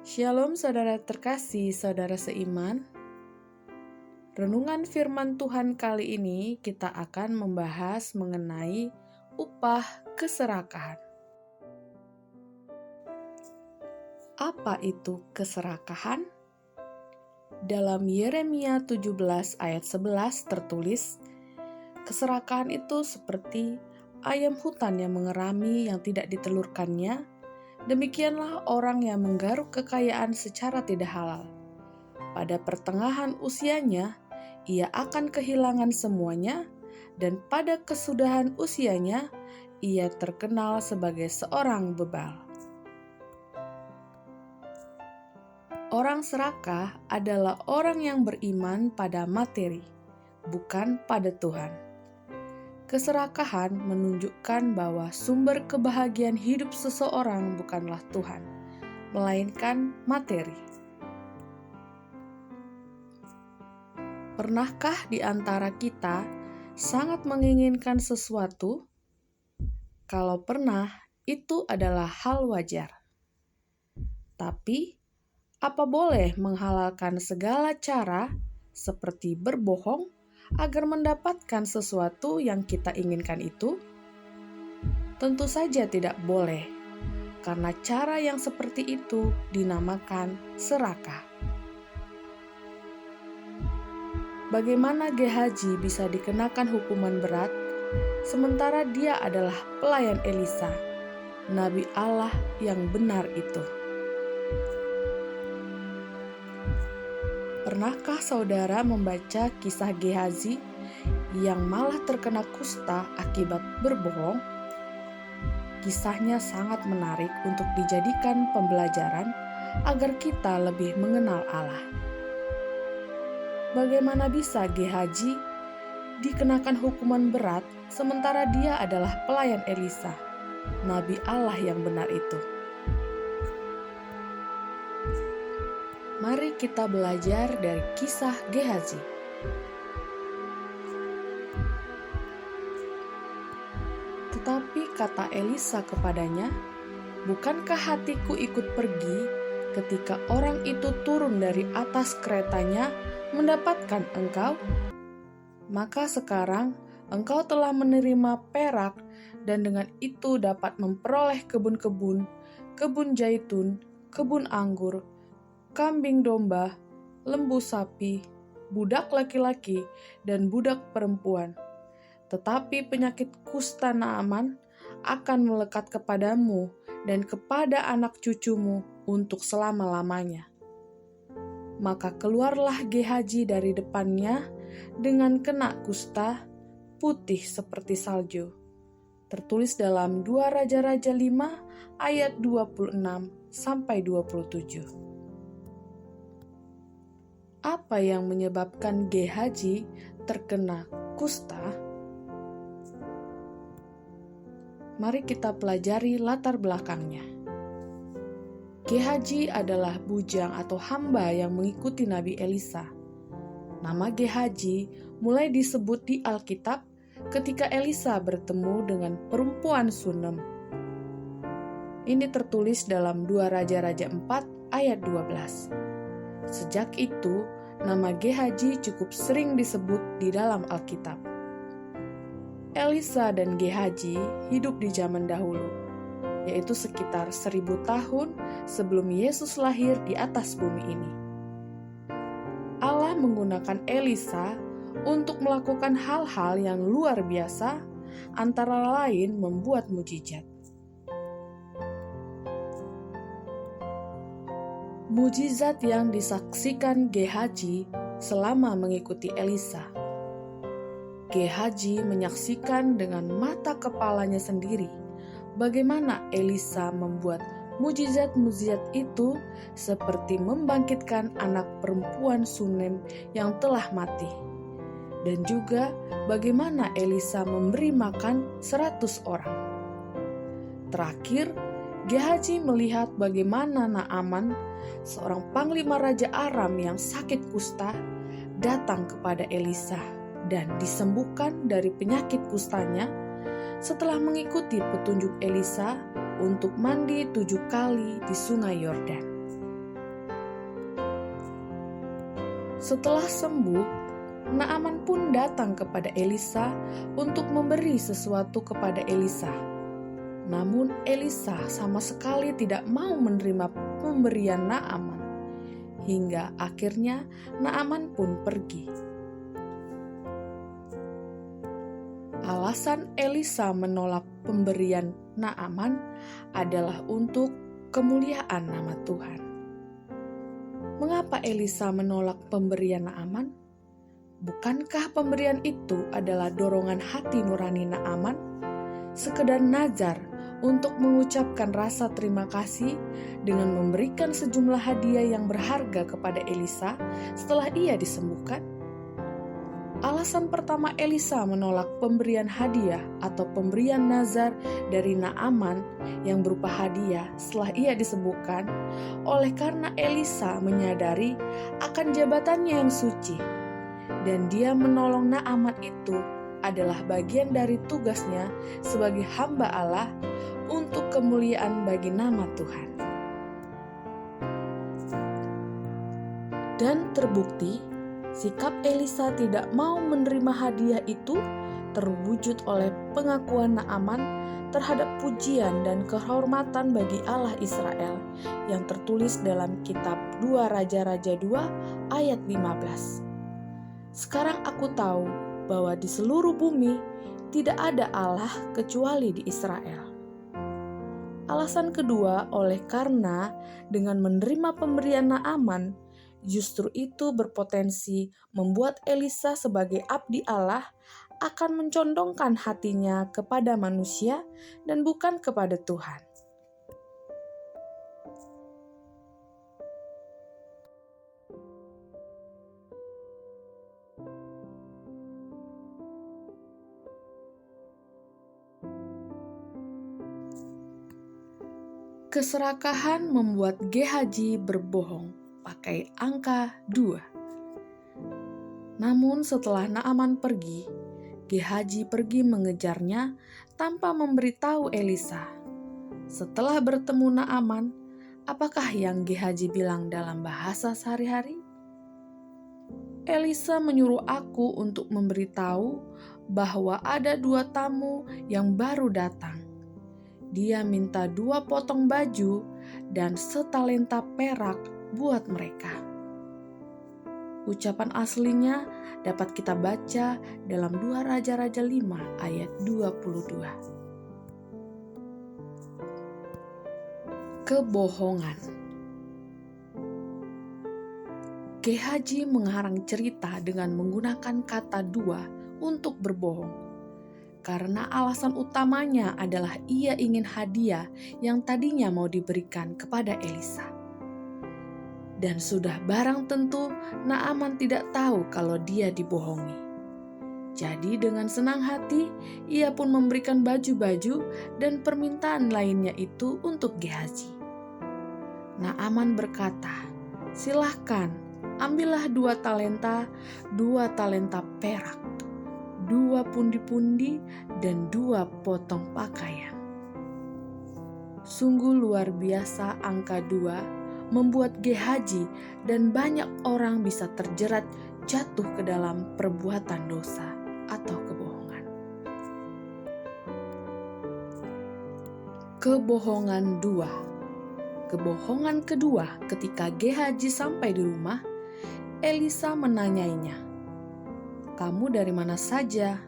Shalom saudara terkasih, saudara seiman. Renungan firman Tuhan kali ini kita akan membahas mengenai upah keserakahan. Apa itu keserakahan? Dalam Yeremia 17 ayat 11 tertulis, keserakahan itu seperti ayam hutan yang mengerami yang tidak ditelurkannya. Demikianlah orang yang menggaruk kekayaan secara tidak halal. Pada pertengahan usianya, ia akan kehilangan semuanya, dan pada kesudahan usianya, ia terkenal sebagai seorang bebal. Orang serakah adalah orang yang beriman pada materi, bukan pada Tuhan. Keserakahan menunjukkan bahwa sumber kebahagiaan hidup seseorang bukanlah Tuhan, melainkan materi. Pernahkah di antara kita sangat menginginkan sesuatu? Kalau pernah, itu adalah hal wajar. Tapi, apa boleh menghalalkan segala cara seperti berbohong agar mendapatkan sesuatu yang kita inginkan itu? Tentu saja tidak boleh, karena cara yang seperti itu dinamakan serakah. Bagaimana Gehazi bisa dikenakan hukuman berat, sementara dia adalah pelayan Elisa, Nabi Allah yang benar itu? Pernahkah saudara membaca kisah Gehazi yang malah terkena kusta akibat berbohong? Kisahnya sangat menarik untuk dijadikan pembelajaran agar kita lebih mengenal Allah. Bagaimana bisa Gehazi dikenakan hukuman berat sementara dia adalah pelayan Elisa, Nabi Allah yang benar itu? Mari kita belajar dari kisah Gehazi. Tetapi kata Elisa kepadanya, "Bukankah hatiku ikut pergi ketika orang itu turun dari atas keretanya mendapatkan engkau? Maka sekarang engkau telah menerima perak dan dengan itu dapat memperoleh kebun-kebun, kebun zaitun, kebun anggur, kambing domba, lembu sapi, budak laki-laki, dan budak perempuan. Tetapi penyakit kusta Naaman akan melekat kepadamu dan kepada anak cucumu untuk selama-lamanya." Maka keluarlah Gehazi dari depannya dengan kena kusta, putih seperti salju. Tertulis dalam 2 Raja-Raja 5 ayat 26-27. Apa yang menyebabkan Gehazi terkena kusta? Mari kita pelajari latar belakangnya. Gehazi adalah bujang atau hamba yang mengikuti Nabi Elisa. Nama Gehazi mulai disebut di Alkitab ketika Elisa bertemu dengan perempuan Sunem. Ini tertulis dalam 2 Raja-Raja 4 ayat 12. Sejak itu, nama Gehazi cukup sering disebut di dalam Alkitab. Elisa dan Gehazi hidup di zaman dahulu, yaitu sekitar 1000 tahun sebelum Yesus lahir di atas bumi ini. Allah menggunakan Elisa untuk melakukan hal-hal yang luar biasa, antara lain membuat mujizat. Mujizat yang disaksikan Gehazi selama mengikuti Elisa. Gehazi menyaksikan dengan mata kepalanya sendiri bagaimana Elisa membuat mujizat-mujizat itu, seperti membangkitkan anak perempuan Sunem yang telah mati, dan juga bagaimana Elisa memberi makan 100 orang. Terakhir, Gehazi melihat bagaimana Naaman, seorang panglima raja Aram yang sakit kusta, datang kepada Elisa dan disembuhkan dari penyakit kustanya setelah mengikuti petunjuk Elisa untuk mandi 7 kali di sungai Yordan. Setelah sembuh, Naaman pun datang kepada Elisa untuk memberi sesuatu kepada Elisa. Namun Elisa sama sekali tidak mau menerima pemberian Naaman. Hingga akhirnya Naaman pun pergi. Alasan Elisa menolak pemberian Naaman adalah untuk kemuliaan nama Tuhan. Mengapa Elisa menolak pemberian Naaman? Bukankah pemberian itu adalah dorongan hati nurani Naaman? Sekedar nazar untuk mengucapkan rasa terima kasih dengan memberikan sejumlah hadiah yang berharga kepada Elisa setelah ia disembuhkan? Alasan pertama Elisa menolak pemberian hadiah atau pemberian nazar dari Naaman yang berupa hadiah setelah ia disembuhkan oleh karena Elisa menyadari akan jabatannya yang suci. Dan dia menolong Naaman itu adalah bagian dari tugasnya sebagai hamba Allah untuk kemuliaan bagi nama Tuhan. Dan terbukti, sikap Elisa tidak mau menerima hadiah itu terwujud oleh pengakuan Naaman terhadap pujian dan kehormatan bagi Allah Israel yang tertulis dalam kitab 2 Raja-Raja 2 ayat 15. Sekarang aku tahu bahwa di seluruh bumi tidak ada Allah kecuali di Israel. Alasan kedua, oleh karena dengan menerima pemberian Naaman, justru itu berpotensi membuat Elisa sebagai abdi Allah akan mencondongkan hatinya kepada manusia dan bukan kepada Tuhan. Keserakahan membuat Gehazi berbohong pakai angka 2. Namun setelah Naaman pergi, Gehazi pergi mengejarnya tanpa memberitahu Elisa. Setelah bertemu Naaman, apakah yang Gehazi bilang dalam bahasa sehari-hari? Elisa menyuruh aku untuk memberitahu bahwa ada 2 tamu yang baru datang. Dia minta 2 potong baju dan setalenta perak buat mereka. Ucapan aslinya dapat kita baca dalam 2 Raja-Raja 5 ayat 22. Kebohongan. Gehazi mengarang cerita dengan menggunakan kata 2 untuk berbohong. Karena alasan utamanya adalah ia ingin hadiah yang tadinya mau diberikan kepada Elisa. Dan sudah barang tentu Naaman tidak tahu kalau dia dibohongi. Jadi dengan senang hati ia pun memberikan baju-baju dan permintaan lainnya itu untuk Gehazi. Naaman berkata, "Silahkan, ambillah 2 talenta perak, 2 pundi-pundi dan 2 potong pakaian." Sungguh luar biasa angka 2 membuat Gehazi dan banyak orang bisa terjerat jatuh ke dalam perbuatan dosa atau kebohongan. Kebohongan 2. Kebohongan kedua ketika Gehazi sampai di rumah, Elisa menanyainya, "Kamu dari mana saja?"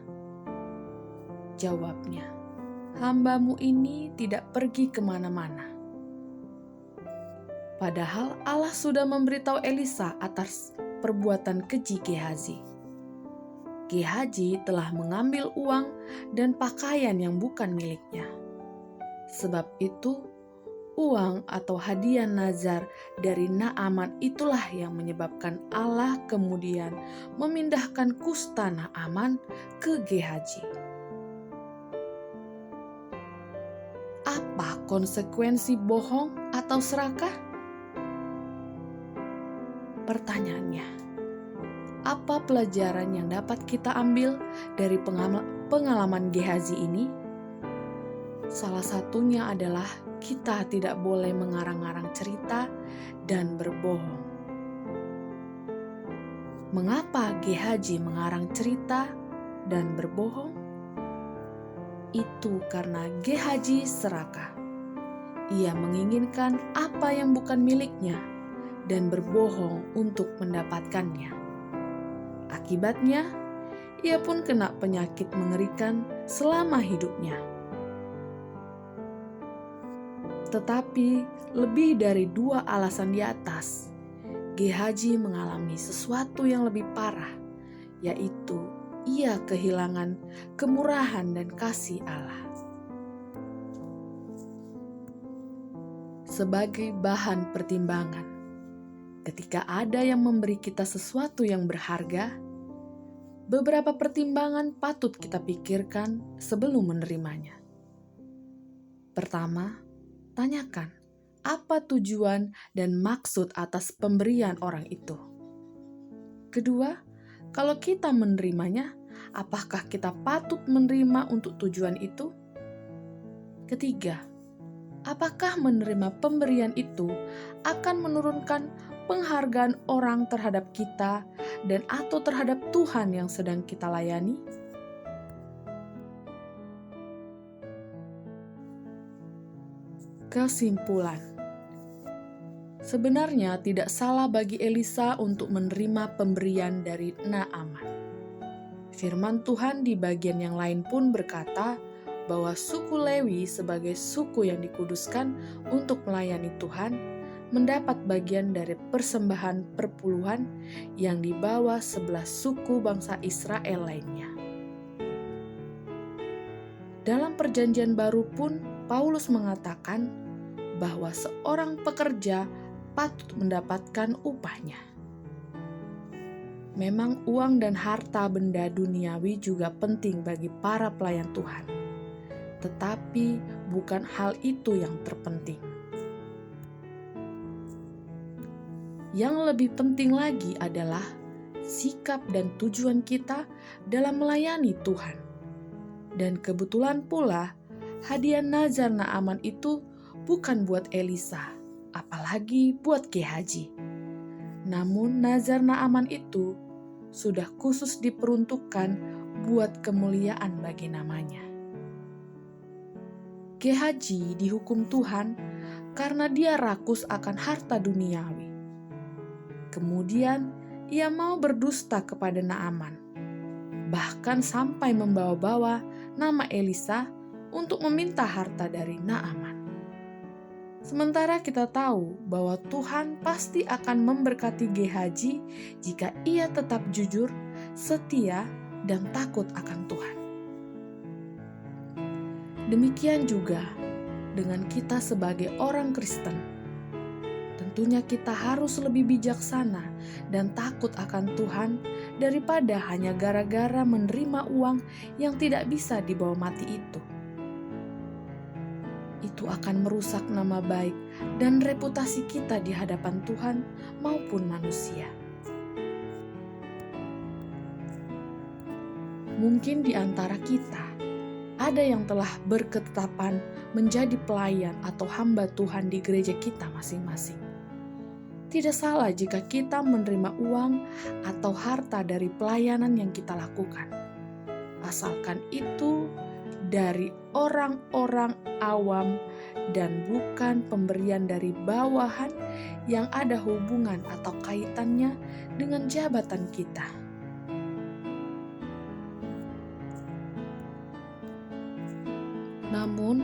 Jawabnya, "Hambamu ini tidak pergi kemana-mana." Padahal Allah sudah memberitahu Elisa atas perbuatan keji Gehazi. Gehazi telah mengambil uang dan pakaian yang bukan miliknya. Sebab itu, uang atau hadiah nazar dari Naaman itulah yang menyebabkan Allah kemudian memindahkan kusta Naaman ke Gehazi. Apa konsekuensi bohong atau serakah? Pertanyaannya, apa pelajaran yang dapat kita ambil dari pengalaman Gehazi ini? Salah satunya adalah kita tidak boleh mengarang-arang cerita dan berbohong. Mengapa Gehazi mengarang cerita dan berbohong? Itu karena Gehazi serakah. Ia menginginkan apa yang bukan miliknya dan berbohong untuk mendapatkannya. Akibatnya, ia pun kena penyakit mengerikan selama hidupnya. Tetapi lebih dari 2 alasan di atas, Gehazi mengalami sesuatu yang lebih parah, yaitu ia kehilangan kemurahan dan kasih Allah. Sebagai bahan pertimbangan, ketika ada yang memberi kita sesuatu yang berharga, beberapa pertimbangan patut kita pikirkan sebelum menerimanya. Pertama, tanyakan apa tujuan dan maksud atas pemberian orang itu. Kedua, kalau kita menerimanya, apakah kita patut menerima untuk tujuan itu? Ketiga, apakah menerima pemberian itu akan menurunkan penghargaan orang terhadap kita dan atau terhadap Tuhan yang sedang kita layani? Kesimpulan. Sebenarnya tidak salah bagi Elisa untuk menerima pemberian dari Naaman. Firman Tuhan di bagian yang lain pun berkata bahwa suku Lewi sebagai suku yang dikuduskan untuk melayani Tuhan mendapat bagian dari persembahan perpuluhan yang dibawa 11 suku bangsa Israel lainnya. Dalam Perjanjian Baru pun Paulus mengatakan bahwa seorang pekerja patut mendapatkan upahnya. Memang uang dan harta benda duniawi juga penting bagi para pelayan Tuhan, tetapi bukan hal itu yang terpenting. Yang lebih penting lagi adalah sikap dan tujuan kita dalam melayani Tuhan. Dan kebetulan pula hadiah nazar Naaman itu bukan buat Elisa, apalagi buat Gehazi. Namun nazar Naaman itu sudah khusus diperuntukkan buat kemuliaan bagi namanya. Gehazi dihukum Tuhan karena dia rakus akan harta duniawi. Kemudian ia mau berdusta kepada Naaman, bahkan sampai membawa-bawa nama Elisa untuk meminta harta dari Naaman. Sementara kita tahu bahwa Tuhan pasti akan memberkati Gehazi jika ia tetap jujur, setia, dan takut akan Tuhan. Demikian juga dengan kita sebagai orang Kristen. Tentunya kita harus lebih bijaksana dan takut akan Tuhan daripada hanya gara-gara menerima uang yang tidak bisa dibawa mati itu. Itu akan merusak nama baik dan reputasi kita di hadapan Tuhan maupun manusia. Mungkin di antara kita ada yang telah berketetapan menjadi pelayan atau hamba Tuhan di gereja kita masing-masing. Tidak salah jika kita menerima uang atau harta dari pelayanan yang kita lakukan, asalkan itu dari orang-orang awam dan bukan pemberian dari bawahan yang ada hubungan atau kaitannya dengan jabatan kita. Namun,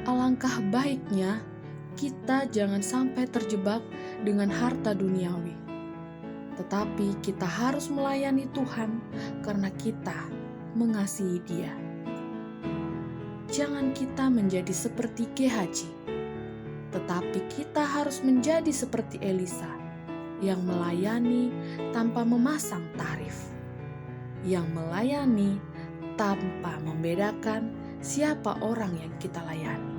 alangkah baiknya kita jangan sampai terjebak dengan harta duniawi. Tetapi kita harus melayani Tuhan karena kita mengasihi Dia. Jangan kita menjadi seperti Gehazi, tetapi kita harus menjadi seperti Elisa yang melayani tanpa memasang tarif, yang melayani tanpa membedakan siapa orang yang kita layani.